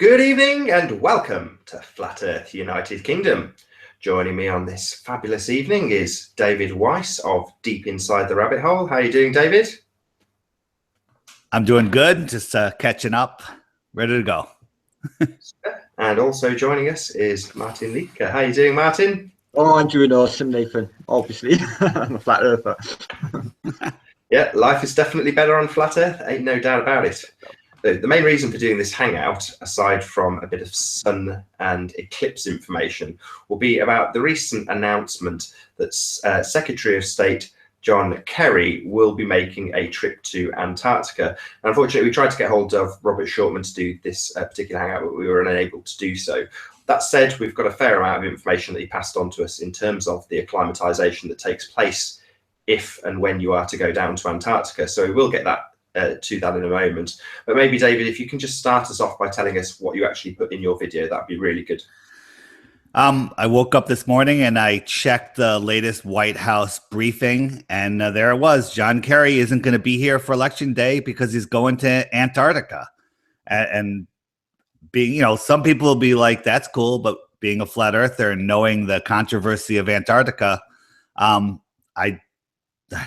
Good evening and welcome to Flat Earth United Kingdom. Joining me on this fabulous evening is David Weiss of Deep Inside the Rabbit Hole. How are you doing, David? I'm doing good, just catching up, ready to go. And also joining us is Martin Liedtke. How are you doing, Martin? Oh, I'm doing awesome, Nathan. Obviously, I'm a flat earther. Yeah, life is definitely better on Flat Earth, ain't no doubt about it. The main reason for doing this hangout, aside from a bit of sun and eclipse information, will be about the recent announcement that Secretary of State John Kerry will be making a trip to Antarctica. And unfortunately, we tried to get hold of Robert Shortman to do this particular hangout, but we were unable to do so. That said, we've got a fair amount of information that he passed on to us in terms of the acclimatization that takes place if and when you are to go down to Antarctica. So we will get that to that in a moment. But maybe, David, if you can just start us off by telling us what you actually put in your video, that'd be really good. I woke up this morning and I checked the latest White House briefing, and there it was. John Kerry isn't going to be here for Election Day because he's going to Antarctica. And being, you know, some people will be like, that's cool, but being a flat earther and knowing the controversy of Antarctica,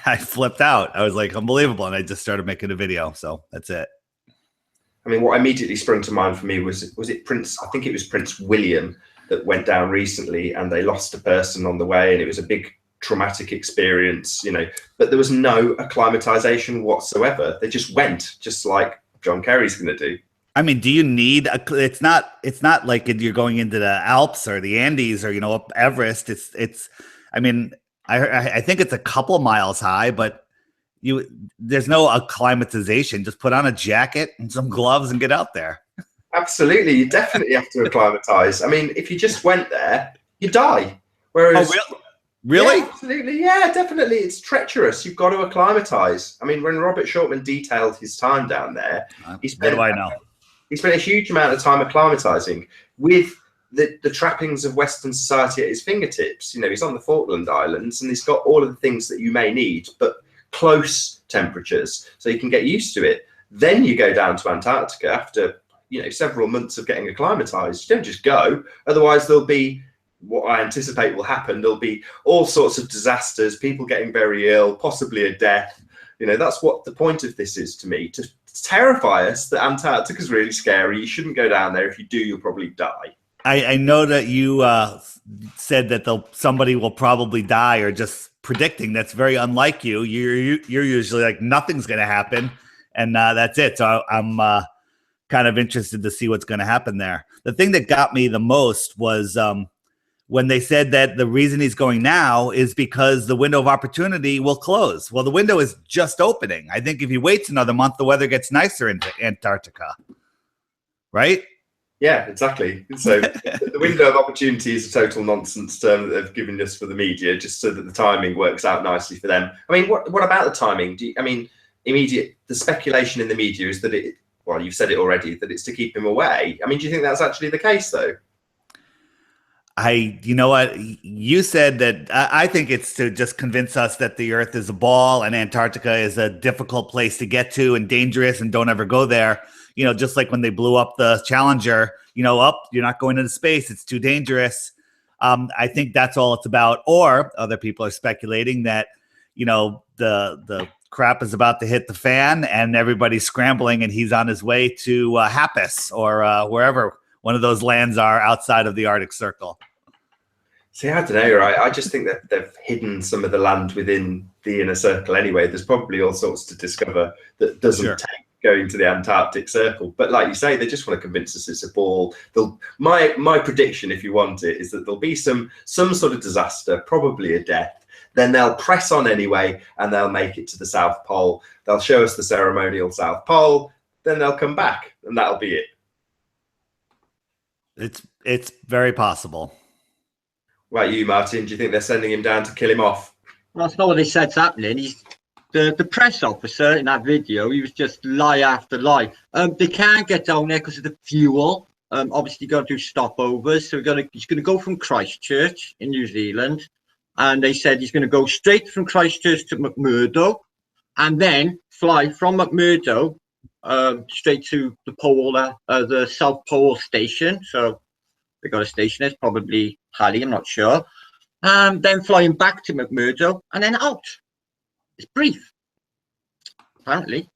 I flipped out. I was like, unbelievable. And I just started making a video. So that's it. I mean, what immediately sprung to mind for me was it Prince? I think it was Prince William that went down recently, and they lost a person on the way, and it was a big traumatic experience, you know, but there was no acclimatization whatsoever. They just went, just like John Kerry's going to do. I mean, do you need it's not like you're going into the Alps or the Andes or, you know, up Everest. I mean, I think it's a couple miles high, but there's no acclimatization. Just put on a jacket and some gloves and get out there. Absolutely. You definitely have to acclimatize. I mean, if you just went there, you die. Whereas, really? Yeah, absolutely. Yeah, definitely. It's treacherous. You've got to acclimatize. I mean, when Robert Shortman detailed his time down there, he spent a huge amount of time acclimatizing with the trappings of Western society at his fingertips. You know, he's on the Falkland Islands and he's got all of the things that you may need, but close temperatures, so you can get used to it. Then you go down to Antarctica after, you know, several months of getting acclimatized. You don't just go, otherwise there'll be, what I anticipate will happen, there'll be all sorts of disasters, people getting very ill, possibly a death. You know, that's what the point of this is to me, to terrify us that Antarctica is really scary. You shouldn't go down there. If you do, you'll probably die. I know that you said that somebody will probably die, or just predicting. That's very unlike you. You're usually like, nothing's going to happen, and that's it. So I'm kind of interested to see what's going to happen there. The thing that got me the most was when they said that the reason he's going now is because the window of opportunity will close. Well, the window is just opening. I think if he waits another month, the weather gets nicer in Antarctica, right? Yeah, exactly. So the window of opportunity is a total nonsense term that they've given us for the media, just so that the timing works out nicely for them. I mean, what about the timing? The speculation in the media is that well, you've said it already, that it's to keep him away. I mean, do you think that's actually the case, though? You know what? You said that. I think it's to just convince us that the Earth is a ball and Antarctica is a difficult place to get to and dangerous, and don't ever go there. You know, just like when they blew up the Challenger, you know, you're not going into space. It's too dangerous. I think that's all it's about. Or other people are speculating that, you know, the crap is about to hit the fan and everybody's scrambling and he's on his way to Happus or wherever one of those lands are outside of the Arctic Circle. See, I don't know, right? I just think that they've hidden some of the land within the inner circle anyway. There's probably all sorts to discover that doesn't take going to the Antarctic Circle. But like you say, they just want to convince us it's a ball. My prediction, if you want it, is that there'll be some sort of disaster, probably a death. Then they'll press on anyway, and they'll make it to the South Pole. They'll show us the ceremonial South Pole. Then they'll come back, and that'll be it. It's very possible. Right, you, Martin, do you think they're sending him down to kill him off? Well, that's not what they said's happening. The press officer in that video, he was just lie after lie. They can't get down there because of the fuel. Obviously, got to do stopovers. So he's going to go from Christchurch in New Zealand. And they said he's going to go straight from Christchurch to McMurdo and then fly from McMurdo straight to the pole, the South Pole station. So they got a station. It's probably Halley, I'm not sure. Then flying back to McMurdo and then out. It's brief, apparently.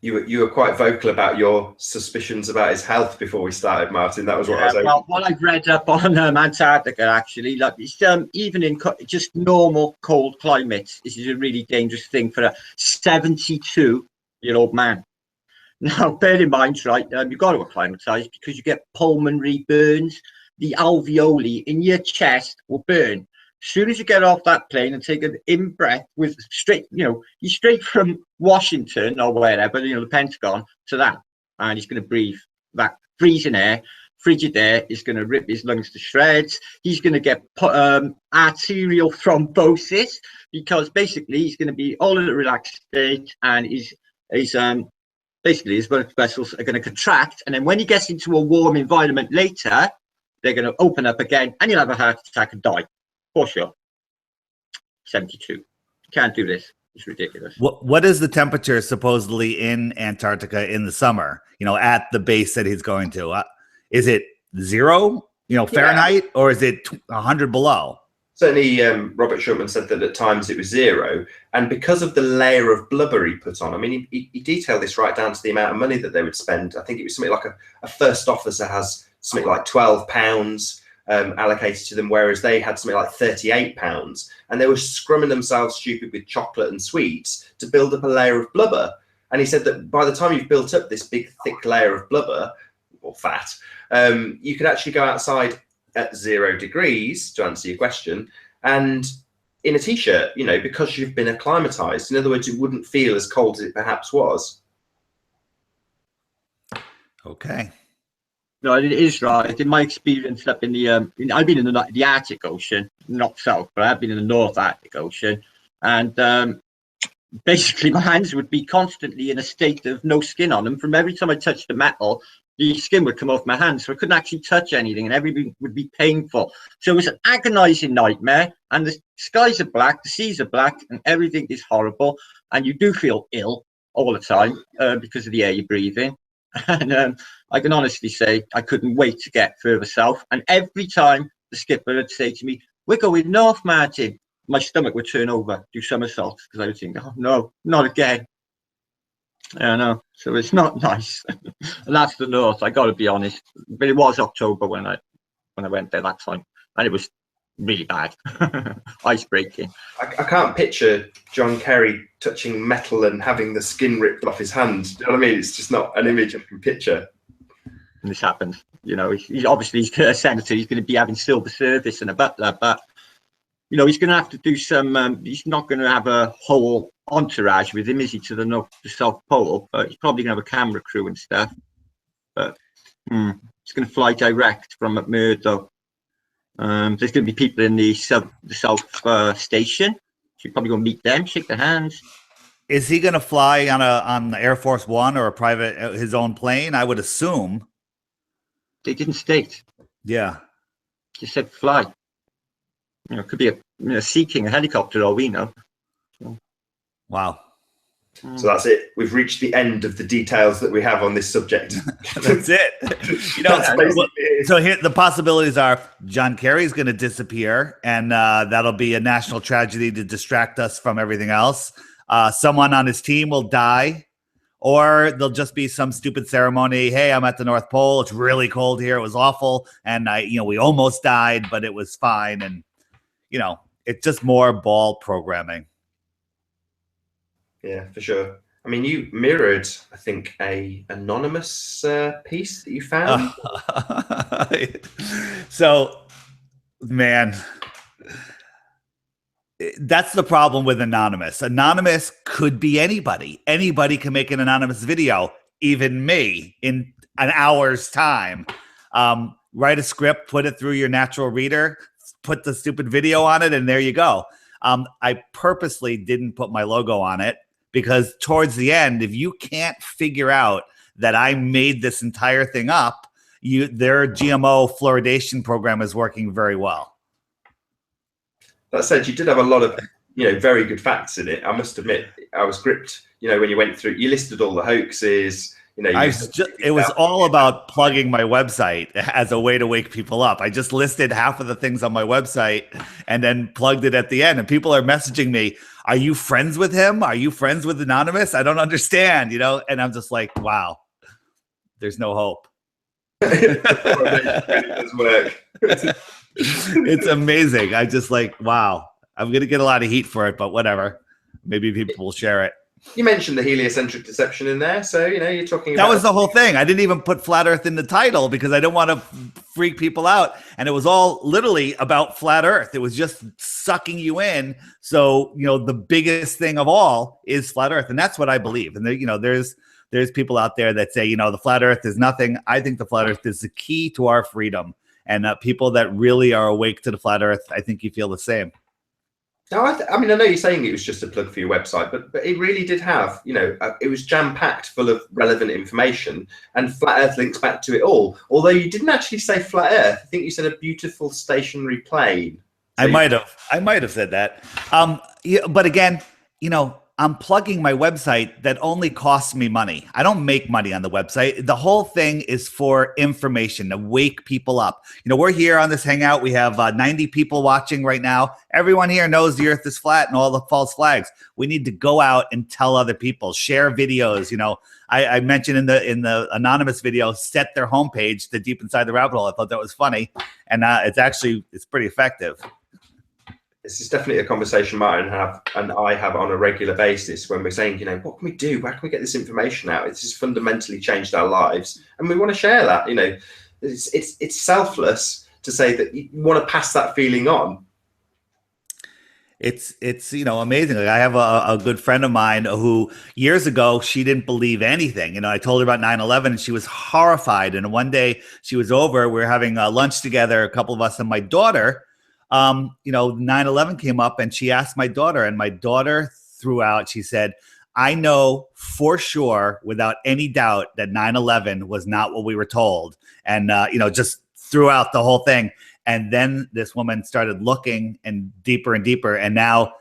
You were quite vocal about your suspicions about his health before we started, Martin. That was what I was. Well, what I've read up on Antarctica, actually, like it's even in just normal cold climates, this is a really dangerous thing for a 72-year-old man. Now, bear in mind, right? You've got to acclimatise because you get pulmonary burns. The alveoli in your chest will burn. As soon as you get off that plane and take an in breath with straight, you're straight from Washington or wherever, the Pentagon to that, and he's going to breathe that freezing air. Frigid air is going to rip his lungs to shreds. He's going to get arterial thrombosis because basically he's going to be all in a relaxed state, and basically his blood vessels are going to contract, and then when he gets into a warm environment later, they're going to open up again, and you'll have a heart attack and die. For sure. 72. Can't do this. It's ridiculous. What is the temperature supposedly in Antarctica in the summer? At the base that he's going to. Is it 0? Fahrenheit, or is it 100 below? Certainly, Robert Shultman said that at times it was 0, and because of the layer of blubber he put on. I mean, he detailed this right down to the amount of money that they would spend. I think it was something like a first officer has something like £12. Allocated to them, whereas they had something like £38, and they were scrumming themselves stupid with chocolate and sweets to build up a layer of blubber. And he said that by the time you've built up this big thick layer of blubber or fat, you could actually go outside at 0 degrees, to answer your question, and in a t-shirt, because you've been acclimatized. In other words, it wouldn't feel as cold as it perhaps was. Okay. No, it is right. In my experience up in the, I've been in the Arctic Ocean, not south, but I've been in the North Arctic Ocean, and basically my hands would be constantly in a state of no skin on them. From every time I touched the metal, the skin would come off my hands, so I couldn't actually touch anything, and everything would be painful. So it was an agonizing nightmare, and the skies are black, the seas are black, and everything is horrible, and you do feel ill all the time because of the air you're breathing. And I can honestly say I couldn't wait to get further south. And every time the skipper would say to me, "We're going north, Martin," my stomach would turn over, do somersaults, because I would think, "Oh no, not again." I know. So it's not nice. And that's the north, I got to be honest. But it was October when I went there that time, and it was really bad. Ice breaking. I can't picture John Kerry touching metal and having the skin ripped off his hand. Do you know what I mean? It's just not an image I can picture. And this happened. He's obviously a senator. He's going to be having silver service and a butler, but he's going to have to do some. He's not going to have a whole entourage with him, is he? To the South Pole, but he's probably going to have a camera crew and stuff. But he's going to fly direct from McMurdo. There's going to be people in the South station. So you're probably going to meet them, shake their hands. Is he going to fly on the Air Force One or his own plane? I would assume. They didn't state. Yeah. Just said fly. It could be a Sea King, a helicopter, all we know. So. Wow. So that's it. We've reached the end of the details that we have on this subject. That's it. So here the possibilities are: John Kerry's going to disappear, and that'll be a national tragedy to distract us from everything else. Someone on his team will die, or there'll just be some stupid ceremony. Hey, I'm at the North Pole. It's really cold here. It was awful, and we almost died, but it was fine. And it's just more ball programming. Yeah, for sure. I mean, you mirrored, I think, a anonymous piece that you found. So, man, that's the problem with anonymous. Anonymous could be anybody. Anybody can make an anonymous video, even me, in an hour's time. Write a script, put it through your natural reader, put the stupid video on it, and there you go. I purposely didn't put my logo on it, because towards the end, if you can't figure out that I made this entire thing up, their GMO fluoridation program is working very well. That said, you did have a lot of very good facts in it. I must admit, I was gripped you know, when you went through, you listed all the hoaxes. You know, it was all about plugging my website as a way to wake people up. I just listed half of the things on my website and then plugged it at the end. And people are messaging me, "Are you friends with him? Are you friends with Anonymous? I don't understand," you know? And I'm just like, wow, there's no hope. It does work. It's amazing. I just like, wow, I'm going to get a lot of heat for it, but whatever. Maybe people will share it. You mentioned the heliocentric deception in there, so you know you're talking about that was the whole thing. I didn't even put flat Earth in the title because I didn't want to freak people out, and it was all literally about flat Earth. It was just sucking you in. So you know the biggest thing of all is flat Earth, and that's what I believe. And you know there's people out there that say, you know, the flat Earth is nothing. I think the flat Earth is the key to our freedom, and people that really are awake to the flat Earth, I think you feel the same. No, I mean, I know you're saying it was just a plug for your website, but it really did have, you know, it was jam-packed full of relevant information, and Flat Earth links back to it all. Although you didn't actually say Flat Earth. I think you said a beautiful stationary plane. So I might have said that. Yeah, but again, you know, I'm plugging my website that only costs me money. I don't make money on the website. The whole thing is for information, to wake people up. You know, we're here on this hangout. We have 90 people watching right now. Everyone here knows the Earth is flat and all the false flags. We need to go out and tell other people, share videos. You know, I mentioned in the anonymous video, set their homepage to Deep Inside the Rabbit Hole. I thought that was funny, and it's pretty effective. This is definitely a conversation Martin and I have on a regular basis when we're saying, you know, what can we do? Where can we get this information out? It's just fundamentally changed our lives, and we want to share that. You know, it's selfless to say that you want to pass that feeling on. It's you know, amazing. Like I have a good friend of mine who years ago, she didn't believe anything. You know, I told her about 9/11 and she was horrified. And one day she was over, we were having lunch together, a couple of us, and my daughter, you know, 9/11 came up and she asked my daughter, and my daughter threw out, she said, "I know for sure without any doubt that 9/11 was not what we were told." And, you know, just threw out the whole thing. And then this woman started looking and deeper, and now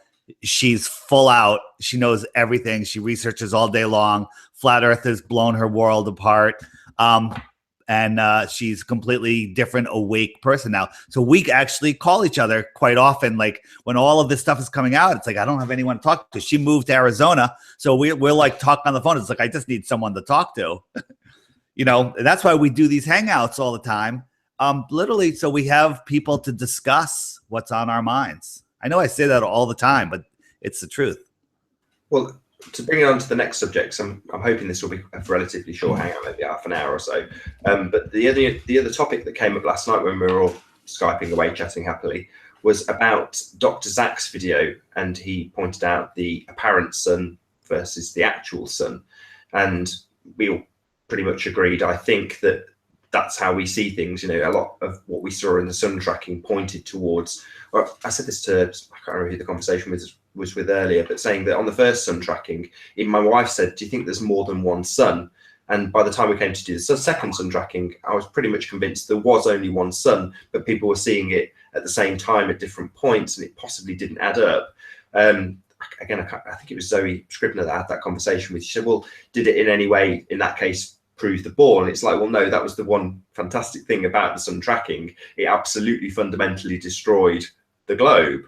she's full out. She knows everything. She researches all day long. Flat Earth has blown her world apart. And she's a completely different, awake person now. So we actually call each other quite often. Like when all of this stuff is coming out, it's like, I don't have anyone to talk to. She moved to Arizona. So we're like talking on the phone. It's like, I just need someone to talk to. You know, that's why we do these hangouts all the time. Literally, so we have people to discuss what's on our minds. I know I say that all the time, but it's the truth. Well, to bring it on to the next subject, I'm hoping this will be a relatively short hangout, maybe half an hour or so. But the other topic that came up last night when we were all Skyping away, chatting happily, was about Dr. Zach's video, and he pointed out the apparent sun versus the actual sun, and we all pretty much agreed. I think that that's how we see things. You know, a lot of what we saw in the sun tracking pointed towards, well, I said this to, I can't remember who the conversation was with earlier, but saying that on the first sun tracking, even my wife said, do you think there's more than one sun? And by the time we came to do the second sun tracking, I was pretty much convinced there was only one sun, but people were seeing it at the same time at different points, and it possibly didn't add up. Again, I think it was Zoe Scribner that had that conversation with. She said, well, did it in any way, in that case, prove the ball? And it's like, well, no, that was the one fantastic thing about the sun tracking. It absolutely fundamentally destroyed the globe,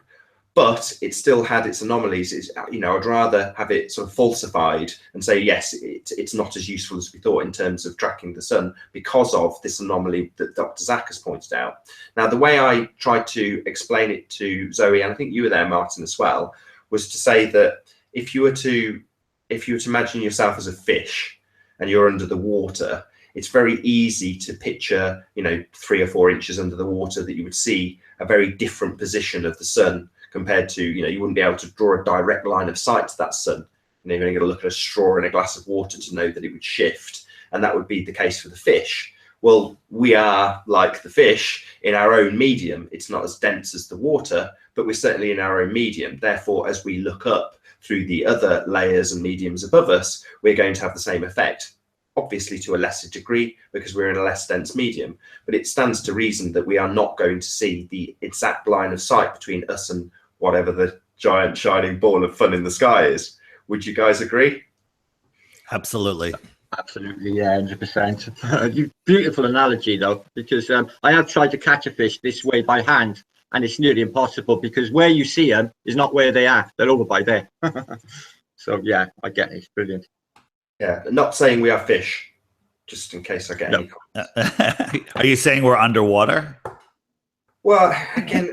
but it still had its anomalies. It's, you know, I'd rather have it sort of falsified and say, yes, it's not as useful as we thought in terms of tracking the sun because of this anomaly that Dr. Zach has pointed out. Now, the way I tried to explain it to Zoe, and I think you were there, Martin, as well, was to say that if you were to imagine yourself as a fish and you're under the water, it's very easy to picture, you know, 3 or 4 inches under the water, that you would see a very different position of the sun compared to, you know, you wouldn't be able to draw a direct line of sight to that sun. You know, you're only going to look at a straw in a glass of water to know that it would shift. And that would be the case for the fish. Well, we are like the fish in our own medium. It's not as dense as the water, but we're certainly in our own medium. Therefore, as we look up through the other layers and mediums above us, we're going to have the same effect. Obviously to a lesser degree because we're in a less dense medium, but it stands to reason that we are not going to see the exact line of sight between us and whatever the giant shining ball of fun in the sky is. Would you guys agree? Absolutely. Absolutely, yeah, 100%. Beautiful analogy, though, because I have tried to catch a fish this way by hand, and it's nearly impossible because where you see them is not where they are. They're over by there. So, yeah, I get it. It's brilliant. Yeah, not saying we are fish, just in case I get any comments. Are you saying we're underwater? Well, again,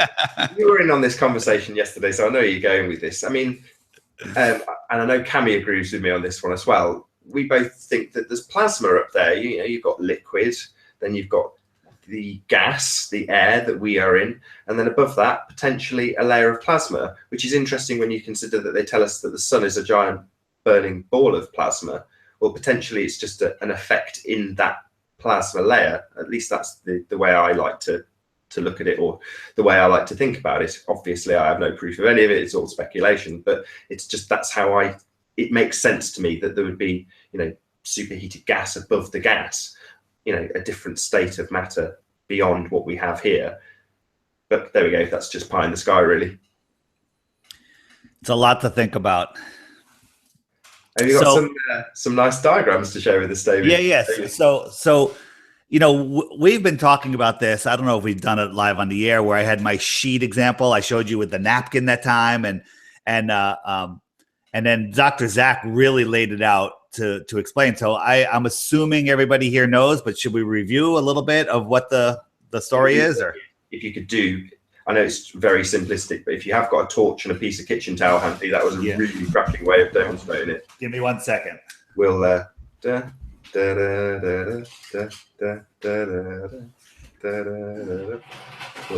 you were in on this conversation yesterday, so I know you're going with this. I mean, and I know Cammy agrees with me on this one as well. We both think that there's plasma up there. You know, you've got liquid, then you've got the gas, the air that we are in, and then above that, potentially a layer of plasma, which is interesting when you consider that they tell us that the sun is a giant burning ball of plasma. Well, potentially it's just an effect in that plasma layer. At least that's the way I like to look at it, or the way I like to think about it. Obviously, I have no proof of any of it. It's all speculation, but it's just that's how it makes sense to me that there would be, you know, superheated gas above the gas, you know, a different state of matter beyond what we have here. But there we go. That's just pie in the sky, really. It's a lot to think about. Have you got some nice diagrams to share with us, David? Yeah, yes. So, you know, we've been talking about this. I don't know if we've done it live on the air, where I had my sheet example I showed you with the napkin that time, and then Dr. Zach really laid it out to explain. So I'm assuming everybody here knows, but should we review a little bit of what the story is? Or if you could do, I know it's very simplistic, but if you have got a torch and a piece of kitchen towel handy, that was a really cracking way of demonstrating it. Give me 1 second. We'll we'll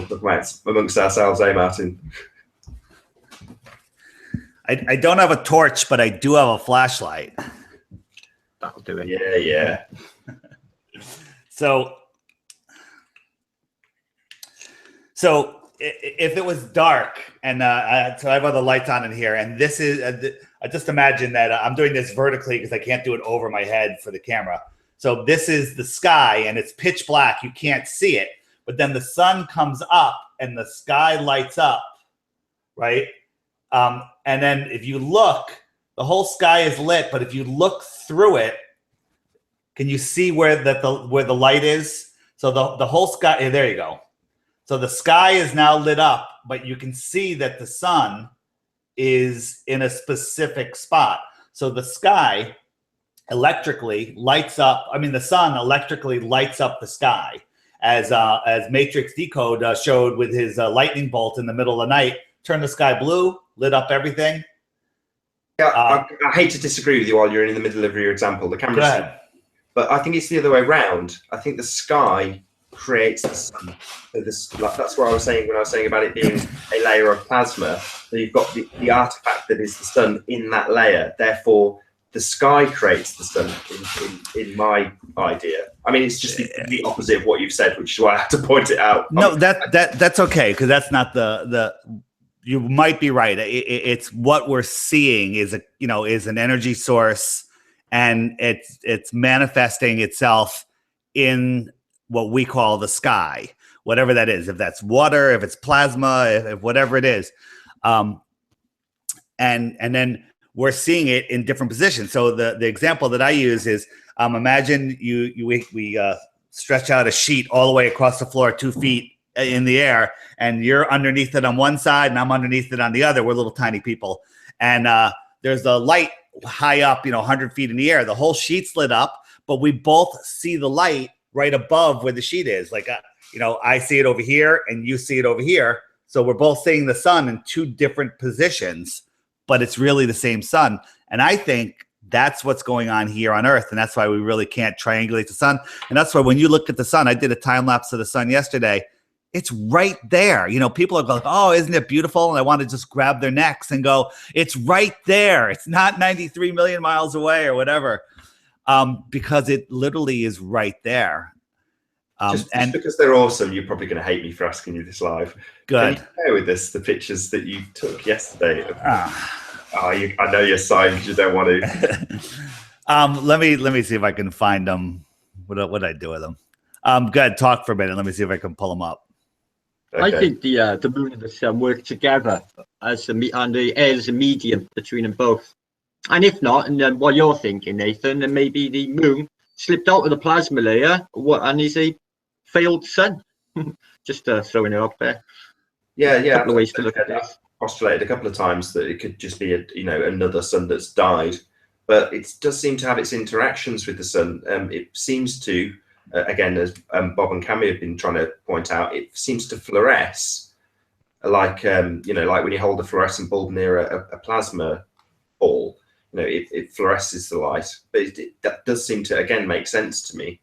look amongst ourselves, eh, Martin? I don't have a torch, but I do have a flashlight. That'll do it. Yeah. So if it was dark, and so I have other lights on in here, and this is I just imagine that I'm doing this vertically because I can't do it over my head for the camera. So this is the sky, and it's pitch black. You can't see it, but then the sun comes up, and the sky lights up, right? And then if you look, the whole sky is lit, but if you look through it, can you see where the light is? So the whole sky, there you go. So the sky is now lit up, but you can see that the sun is in a specific spot. So the sky electrically lights up. I mean, the sun electrically lights up the sky, as Matrix Decode showed with his lightning bolt in the middle of the night. Turned the sky blue, lit up everything. Yeah, I hate to disagree with you while you're in the middle of your example. The camera's, but I think it's the other way around. I think the sky creates the sun. So that's what I was saying when I was saying about it being a layer of plasma. So you've got the artifact that is the sun in that layer. Therefore, the sky creates the sun in my idea. I mean, it's just the opposite of what you've said, which is why I had to point it out. No, that's okay, because that's not the. You might be right. It's what we're seeing is an energy source, and it's manifesting itself in what we call the sky, whatever that is. If that's water, if it's plasma, if whatever it is, and then we're seeing it in different positions. So the example that I use is imagine we stretch out a sheet all the way across the floor 2 feet in the air, and you're underneath it on one side and I'm underneath it on the other. We're little tiny people, and there's a light high up, 100 feet in the air. The whole sheet's lit up, but we both see the light right above where the sheet is. Like I see it over here and you see it over here, so we're both seeing the sun in two different positions, but it's really the same sun. And I think that's what's going on here on Earth, and that's why we really can't triangulate the sun. And that's why when you look at the sun, I did a time lapse of the sun yesterday. It's right there. People are going, oh, isn't it beautiful? And I want to just grab their necks and go, it's right there. It's not 93 million miles away or whatever, because it literally is right there. Just because they're awesome, you're probably going to hate me for asking you this live. Good. Can you share with us the pictures that you took yesterday? I know you're signed. You don't want to. Let me see if I can find them. What did I do with them? Go ahead, talk for a minute. Let me see if I can pull them up. Okay. I think the moon and the sun work together as the air is a medium between them both. And if not, and what you're thinking, Nathan, then maybe the moon slipped out of the plasma layer and is a failed sun. Just throwing it up there. Yeah. A couple of ways to look at this. Postulated a couple of times that it could just be another sun that's died, but it does seem to have its interactions with the sun. It seems to, again, as Bob and Cammy have been trying to point out, it seems to fluoresce like like when you hold a fluorescent bulb near a plasma ball. It fluoresces the light, but that does seem to again make sense to me.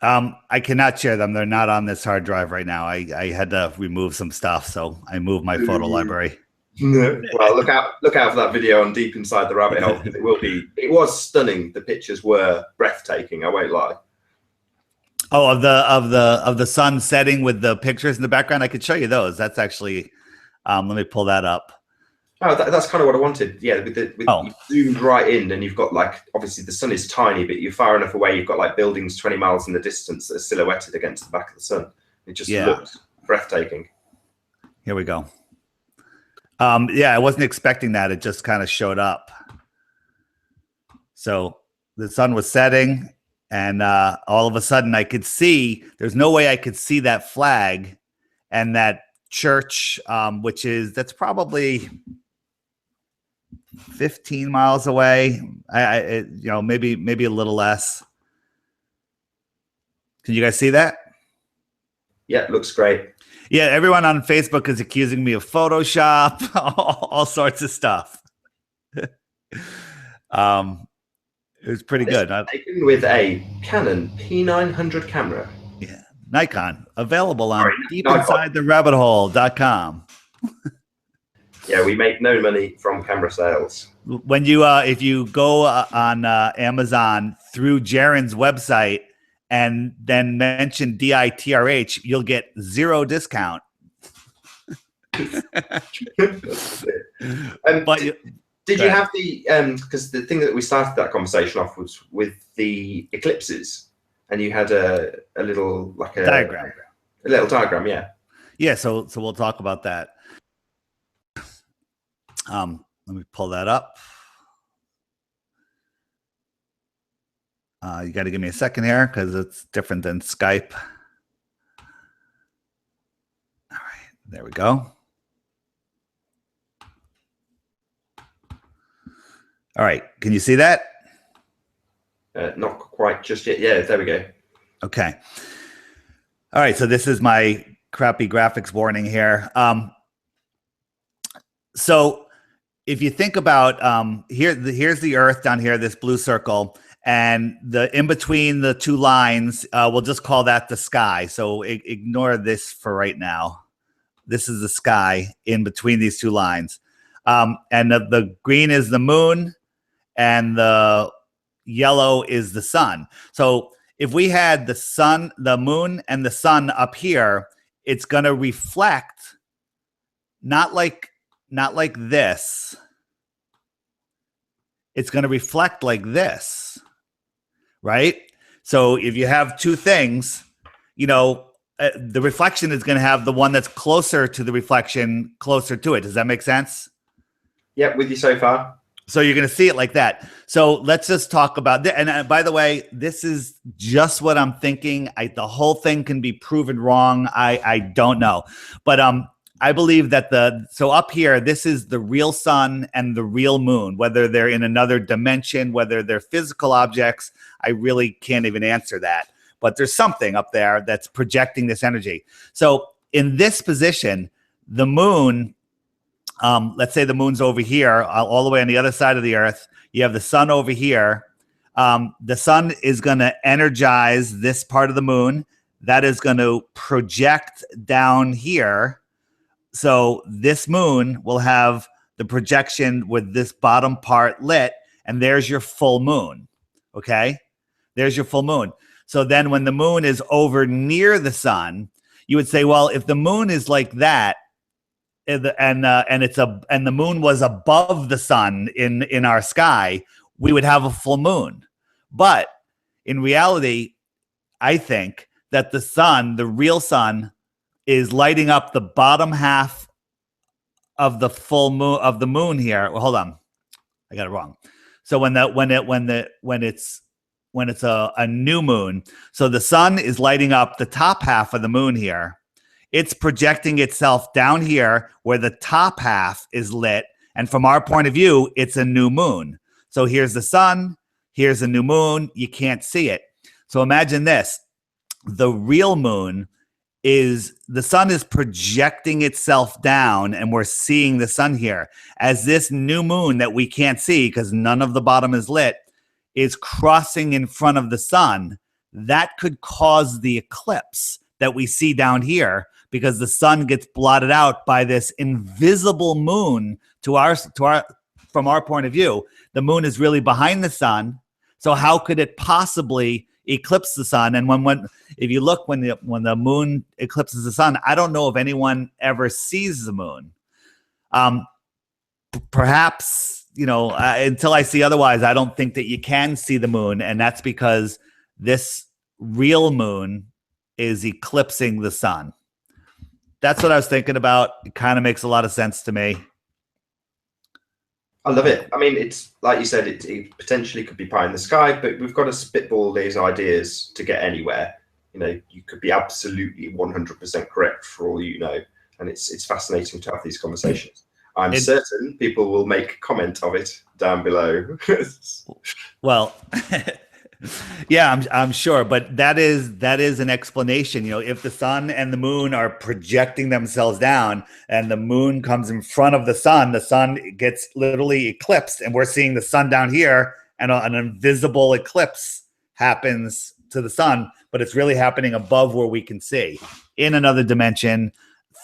I cannot share them. They're not on this hard drive right now. I had to remove some stuff, so I moved my photo library. Well, look out for that video on Deep Inside the Rabbit Hole, because it was stunning. The pictures were breathtaking, I won't lie. Oh, of the sun setting with the pictures in the background, I could show you those. That's actually let me pull that up. Oh, that's kind of what I wanted. Yeah, you zoomed right in, and you've got obviously the sun is tiny, but you're far enough away. You've got buildings 20 miles in the distance that are silhouetted against the back of the sun. It just looks breathtaking. Here we go. I wasn't expecting that. It just kind of showed up. So the sun was setting, and all of a sudden I could see. There's no way I could see that flag and that church, that's probably 15 miles away. Maybe a little less. Can you guys see that? Yeah, it looks great. Yeah, everyone on Facebook is accusing me of Photoshop, all sorts of stuff. It was pretty good. Taken with a Canon P900 camera. Yeah, Nikon, available on deepinsidetherabbithole.com. Yeah, we make no money from camera sales. When you, if you go on Amazon through Jaren's website and then mention DITRH, you'll get 0 discount. But did you have the because the thing that we started that conversation off was with the eclipses, and you had a little diagram, a little diagram, yeah. So we'll talk about that. Let me pull that up. You got to give me a second here because it's different than Skype. All right, there we go. All right, can you see that? Not quite just yet. Yeah, there we go. Okay. All right, so this is my crappy graphics warning here. So if you think about here's the Earth down here, this blue circle, and the in between the two lines, we'll just call that the sky. So ignore this for right now. This is the sky in between these two lines, and the green is the moon, and the yellow is the sun. So if we had the sun, the moon, and the sun up here, it's going to reflect not like this. It's going to reflect like this, right? So if you have two things, the reflection is going to have the one that's closer to the reflection closer to it. Does that make sense? Yep, with you so far. So you're going to see it like that. So let's just talk about that. And by the way, this is just what I'm thinking. The whole thing can be proven wrong. I don't know. But I believe that so up here, this is the real sun and the real moon, whether they're in another dimension, whether they're physical objects, I really can't even answer that. But there's something up there that's projecting this energy. So in this position, the moon, let's say the moon's over here, all the way on the other side of the Earth. You have the sun over here. The sun is going to energize this part of the moon. That is going to project down here. So this moon will have the projection with this bottom part lit, and there's your full moon. Okay? There's your full moon. So then when the moon is over near the sun, you would say, well, if the moon is like that, and the moon was above the sun in our sky, we would have a full moon. But in reality, I think that the sun, the real sun, is lighting up the bottom half of the full moon of the moon here. Well, hold on, I got it wrong. So when it's a new moon, so the sun is lighting up the top half of the moon here. It's projecting itself down here where the top half is lit, and from our point of view, it's a new moon. So here's the sun, here's a new moon. You can't see it. So imagine this: the real moon is the sun is projecting itself down, and we're seeing the sun here as this new moon that we can't see because none of the bottom is lit is crossing in front of the sun. That could cause the eclipse that we see down here because the sun gets blotted out by this invisible moon from our point of view. The moon is really behind the sun. So how could it possibly eclipse the sun? And if you look when the moon eclipses the sun, I don't know if anyone ever sees the moon. Perhaps, until I see otherwise, I don't think that you can see the moon, and that's because this real moon is eclipsing the sun. That's what I was thinking about. It kind of makes a lot of sense to me. I love it. I mean, it's like you said, it potentially could be pie in the sky, but we've got to spitball these ideas to get anywhere. You could be absolutely 100% correct for all you know, and it's fascinating to have these conversations. I'm certain people will make a comment of it down below. Well, yeah, I'm sure, but that is an explanation. If the sun and the moon are projecting themselves down and the moon comes in front of the sun gets literally eclipsed, and we're seeing the sun down here, and an invisible eclipse happens to the sun, but it's really happening above where we can see in another dimension,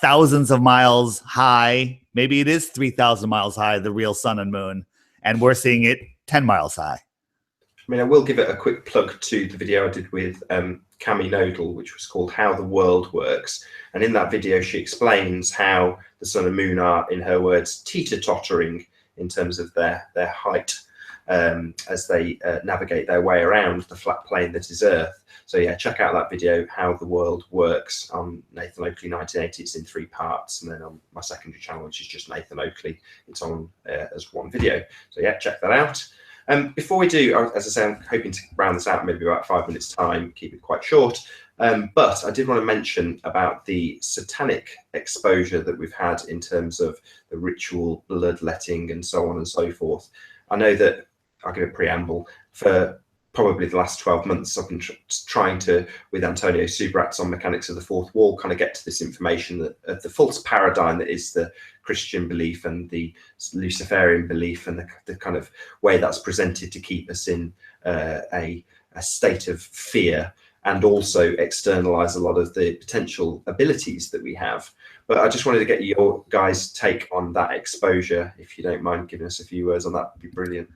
thousands of miles high. Maybe it is 3,000 miles high, the real sun and moon, and we're seeing it 10 miles high. I mean, I will give it a quick plug to the video I did with Cami Nodal, which was called How the World Works. And in that video, she explains how the sun and moon are, in her words, teeter-tottering in terms of their height as they navigate their way around the flat plane that is Earth. So yeah, check out that video, How the World Works, on Nathan Oakley 1980. It's in 3 parts. And then on my secondary channel, which is just Nathan Oakley, it's on as one video. So yeah, check that out. Before we do, as I say, I'm hoping to round this out maybe about 5 minutes time, keep it quite short. But I did want to mention about the satanic exposure that we've had in terms of the ritual bloodletting and so on and so forth. I know that, I'll give a preamble, for probably the last 12 months, I've been trying to, with Antonio Subrats on Mechanics of the Fourth Wall, kind of get to this information that the false paradigm that is the Christian belief and the Luciferian belief, and the kind of way that's presented to keep us in a state of fear, and also externalize a lot of the potential abilities that we have. But I just wanted to get your guys' take on that exposure. If you don't mind giving us a few words on that, would be brilliant.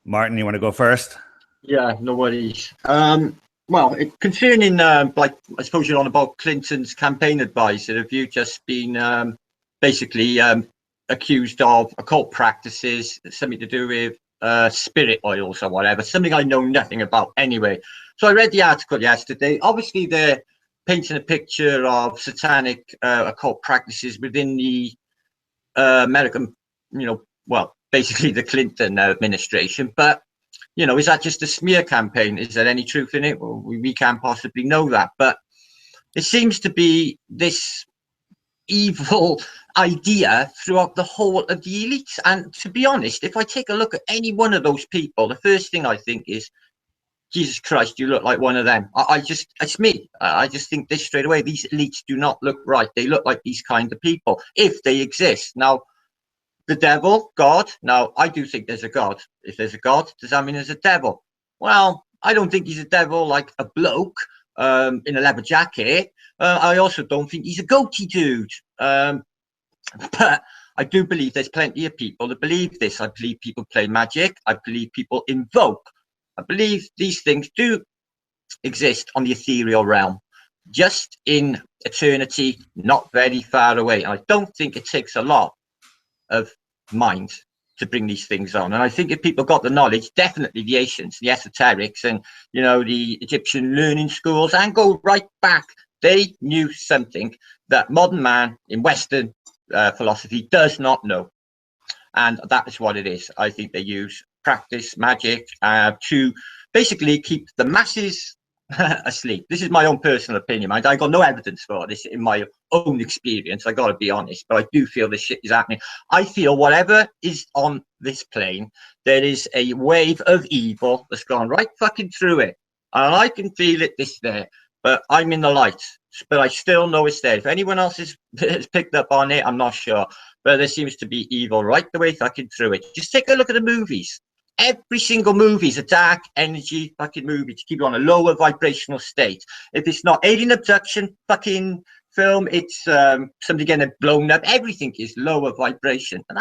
Martin, you want to go first? Yeah, no worries. Well, concerning, like, I suppose you're on about Clinton's campaign advisor. Have you just been basically accused of occult practices, something to do with spirit oils or whatever, something I know nothing about anyway. So I read the article yesterday. Obviously, they're painting a picture of satanic occult practices within the American, well, basically the Clinton administration. But is that just a smear campaign? Is there any truth in it? Well, we can't possibly know that. But it seems to be this evil idea throughout the whole of the elites. And to be honest, if I take a look at any one of those people, the first thing I think is, Jesus Christ, you look like one of them. It's me. I just think this straight away. These elites do not look right. They look like these kind of people, if they exist. Now, the devil, God. Now, I do think there's a God. If there's a God, does that mean there's a devil? Well, I don't think he's a devil like a bloke in a leather jacket. I also don't think he's a goatee dude. But I do believe there's plenty of people that believe this. I believe people play magic. I believe people invoke. I believe these things do exist on the ethereal realm, just in eternity, not very far away. I don't think it takes a lot of mind to bring these things on. And I think if people got the knowledge, definitely the ancients, the esoterics, and the Egyptian learning schools, and go right back, they knew something that modern man in Western philosophy does not know. And that is what it is. I think they use practice, magic, to basically keep the masses asleep. This is my own personal opinion. I got no evidence for this in my own experience. I got to be honest, but I do feel this shit is happening. I feel whatever is on this plane, there is a wave of evil that's gone right fucking through it. And I can feel it this there, but I'm in the light. But I still know it's there. If anyone else has picked up on it, I'm not sure. But there seems to be evil right the way fucking through it. Just take a look at the movies. Every single movie is a dark energy fucking movie to keep you on a lower vibrational state. If it's not alien abduction fucking film, it's somebody getting blown up. Everything is lower vibration. And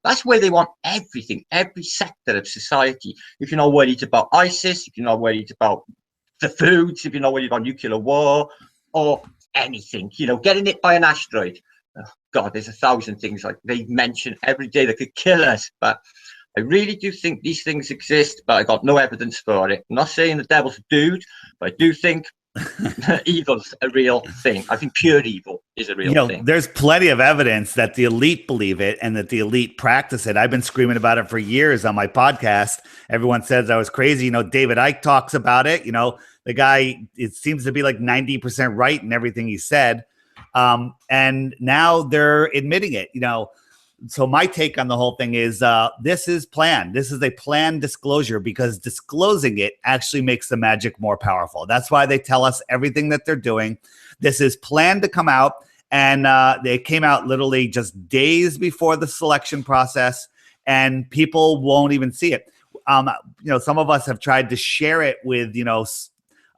that's where they want everything, every sector of society. If you're not worried about ISIS, if you're not worried about the foods, if you're not worried about nuclear war or anything, you know, getting hit by an asteroid. Oh, God, there's 1,000 things like they mention every day that could kill us. But I really do think these things exist, but I got no evidence for it. I'm not saying the devil's a dude, but I do think evil's a real thing. I think pure evil is a real thing. There's plenty of evidence that the elite believe it and that the elite practice it. I've been screaming about it for years on my podcast. Everyone says I was crazy. You know, David Icke talks about it. You know, the guy, it seems to be like 90% right in everything he said. And now they're admitting it, you know. So my take on the whole thing is this is planned. This is a planned disclosure because disclosing it actually makes the magic more powerful. That's why they tell us everything that they're doing. This is planned to come out, and they came out literally just days before the selection process, and people won't even see it. You know, some of us have tried to share it with, you know,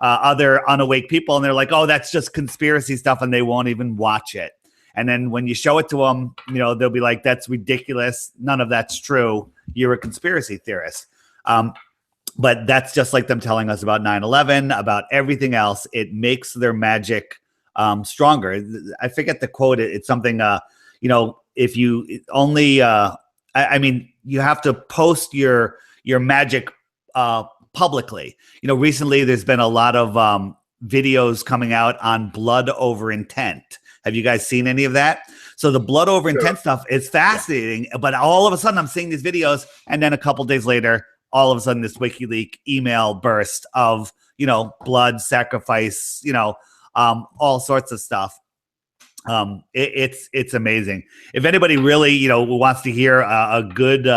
other unawake people, and they're like, oh, that's just conspiracy stuff, and they won't even watch it. And then when you show it to them, you know, they'll be like, that's ridiculous. None of that's true. You're a conspiracy theorist. But that's just like them telling us about 9/11, about everything else. It makes their magic stronger. I forget the quote. It's something, you know, if you only, I mean, you have to post your magic publicly. You know, recently there's been a lot of videos coming out on blood over intent. Have you guys seen any of that? So the blood over intent stuff is fascinating, but all of a sudden I'm seeing these videos, and then a couple days later, all of a sudden this WikiLeaks email burst of, you know, blood sacrifice, you know, all sorts of stuff. It's amazing. If anybody really, you know, wants to hear a good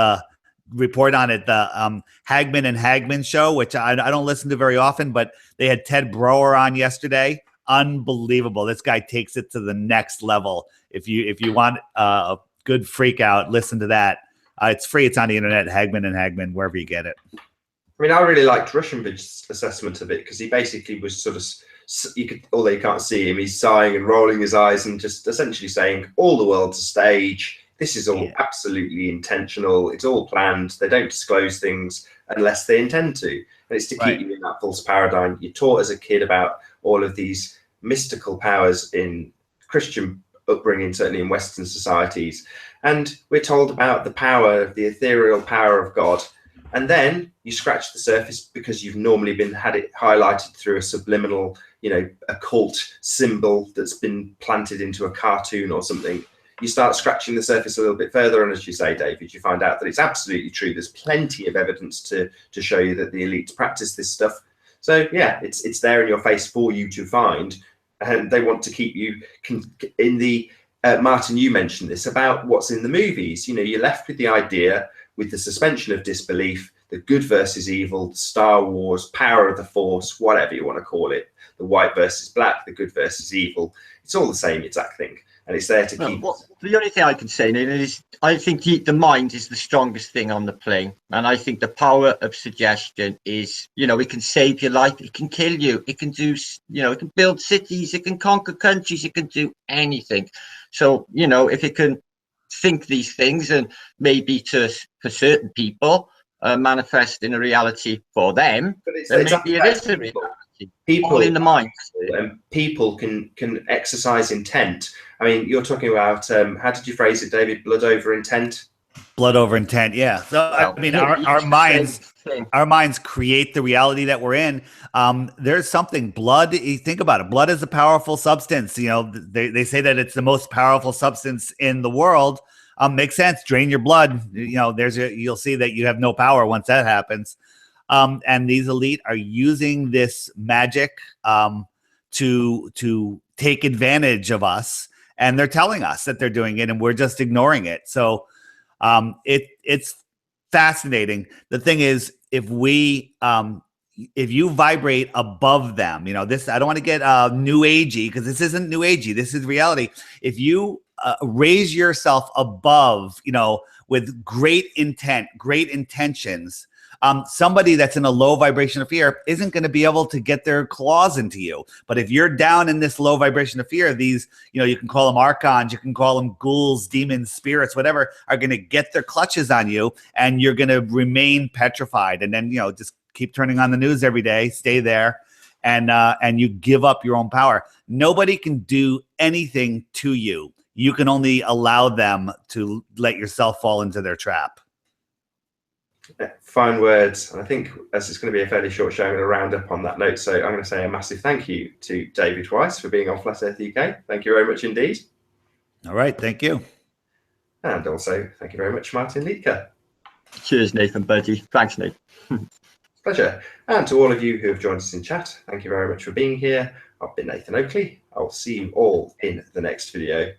report on it, the Hagman and Hagman show, which I don't listen to very often, but they had Ted Broer on yesterday. Unbelievable. This guy takes it to the next level. If you want a good freak out, listen to that. It's free. It's on the internet, Hagman and Hagman, wherever you get it. I mean, I really liked Rushenvid's assessment of it because he basically was sort of, you could, although you can't see him, he's sighing and rolling his eyes and just essentially saying all the world's a stage. This is all absolutely intentional. It's all planned. They don't disclose things unless they intend to. And it's to keep you in that false paradigm. You're taught as a kid about all of these mystical powers in Christian upbringing, certainly in Western societies. And we're told about the power, the ethereal power of God. And then you scratch the surface because you've normally had it highlighted through a subliminal, you know, occult symbol that's been planted into a cartoon or something. You start scratching the surface a little bit further, and as you say, David, you find out that it's absolutely true. There's plenty of evidence to show you that the elites practice this stuff. So yeah, it's there in your face for you to find, and they want to keep you in the. Martin, you mentioned this about what's in the movies. You know, you're left with the idea, with the suspension of disbelief, the good versus evil, the Star Wars, power of the Force, whatever you want to call it, the white versus black, the good versus evil. It's all the same exact thing. And it's there to keep. Well, the only thing I can say, Neil, is I think the mind is the strongest thing on the plane. And I think the power of suggestion is, you know, it can save your life. It can kill you. It can do, you know, it can build cities. It can conquer countries. It can do anything. So, you know, if it can think these things and maybe for certain people manifest in a reality for them, then maybe it is a reality. People all in the mind. People can exercise intent. I mean, you're talking about how did you phrase it, David? Blood over intent. Blood over intent. Yeah. So I mean, our minds. Our minds create the reality that we're in. There's something, blood, you think about it. Blood is a powerful substance. You know, they say that it's the most powerful substance in the world. Makes sense. Drain your blood. You know, you'll see that you have no power once that happens. And these elite are using this magic to take advantage of us. And they're telling us that they're doing it, and we're just ignoring it. So it's fascinating. The thing is, if you vibrate above them, you know, this, I don't want to get new agey, because this isn't new agey. This is reality. If you raise yourself above, you know, with great intent, great intentions, somebody that's in a low vibration of fear isn't going to be able to get their claws into you. But if you're down in this low vibration of fear, these, you know, you can call them archons, you can call them ghouls, demons, spirits, whatever, are going to get their clutches on you, and you're going to remain petrified. And then, you know, just keep turning on the news every day, stay there, and you give up your own power. Nobody can do anything to you. You can only allow them to let yourself fall into their trap. Fine words. And I think, as it's going to be a fairly short show, I'm going to round up on that note. So I'm going to say a massive thank you to David Weiss for being on Flat Earth UK. Thank you very much indeed. All right. Thank you. And also, thank you very much, Martin Liedtke. Cheers, Nathan Buddy. Thanks, Nate. Pleasure. And to all of you who have joined us in chat, thank you very much for being here. I've been Nathan Oakley. I'll see you all in the next video.